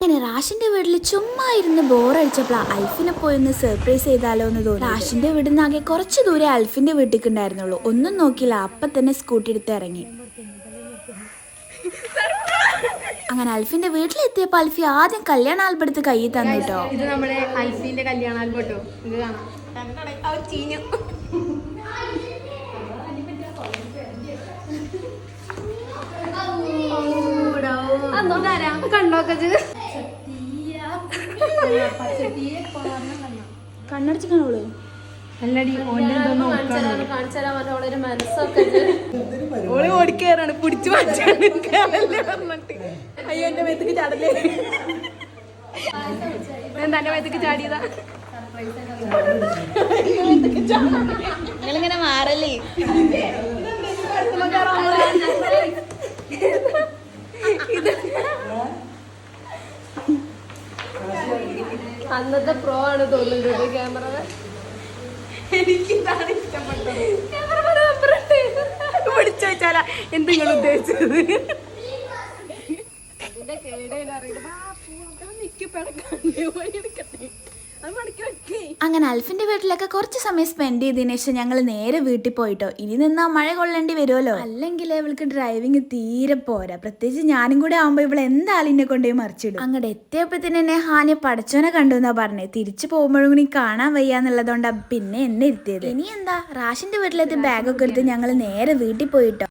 അങ്ങനെ റാഷിന്റെ വീട്ടിൽ ചുമ്മാ ഇരുന്ന് ബോറടിച്ചപ്പോൾ അൽഫിനെ പോയി ഒന്ന് സർപ്രൈസ് ചെയ്താലോ എന്ന് തോന്നി. റാഷിന്റെ വീടിന്ന് ആകെ കുറച്ച് ദൂരെ അൽഫിന്റെ വീട്ടിലേക്ക് ഉണ്ടായിരുന്നുള്ളൂ. ഒന്നും നോക്കിയില്ല, അപ്പൊ തന്നെ സ്കൂട്ടി എടുത്ത് ഇറങ്ങി. അങ്ങനെ അൽഫിന്റെ വീട്ടിലെത്തിയപ്പോൾ അൽഫി ആദ്യം കല്യാണ ആൽബം എടുത്ത് കയ്യിൽ തന്നു കേട്ടോ. ഇത് നമ്മുടെ അൽഫിന്റെ കല്യാണ ആൽബം കേട്ടോ. ഇത് കാണാം. കണ്ണടച്ച് കാണുള്ളൂ. ഓടിക്കേറാണ് പിടിച്ചു അയ്യോ എന്റെ മേത്തേക്ക് ചാടല്ലേ. എന്താ എന്റെ മേത്തേക്ക് ചാടിയതാ? നിങ്ങളിങ്ങനെ മാറല്ലേ. അന്നത്തെ പ്രോ ആണ് തോന്നുന്നത് ക്യാമറ. എനിക്കിതാണ് ഇഷ്ടപ്പെട്ടത്. പിടിച്ചു വെച്ചാലാ എന്തെങ്കിലും ഉദ്ദേശിച്ചത്. അതിന്റെ കേടേലും അറിയില്ല. അങ്ങനെ അൽഫിന്റെ വീട്ടിലൊക്കെ കുറച്ച് സമയം സ്പെൻഡ് ചെയ്തതിനു ശേഷം ഞങ്ങൾ നേരെ വീട്ടിൽ പോയിട്ടോ. ഇനി നിന്നാ മഴ കൊള്ളേണ്ടി വരുമല്ലോ, അല്ലെങ്കിൽ ഇവൾക്ക് ഡ്രൈവിംഗ് തീരെ പോരാ. പ്രത്യേകിച്ച് ഞാനും കൂടെ ആവുമ്പോ ഇവൾ എന്തായാലും എന്നെ കൊണ്ടുപോയി മറിച്ചിടും. അങ്ങോട്ട് എത്തിയപ്പോഴത്തേന് എന്നെ ഹാനി പടച്ചോനെ കണ്ടു എന്നാ പറഞ്ഞത്. തിരിച്ചു പോകുമ്പോഴും കൂടി കാണാൻ വയ്യാന്നുള്ളതുകൊണ്ടാ പിന്നെ എന്നെ ഇരുത്തിയത്. ഇനി എന്താ, റാഷിന്റെ വീട്ടിലെത്തി ബാഗൊക്കെ എടുത്ത് ഞങ്ങൾ നേരെ വീട്ടിൽ പോയിട്ടോ.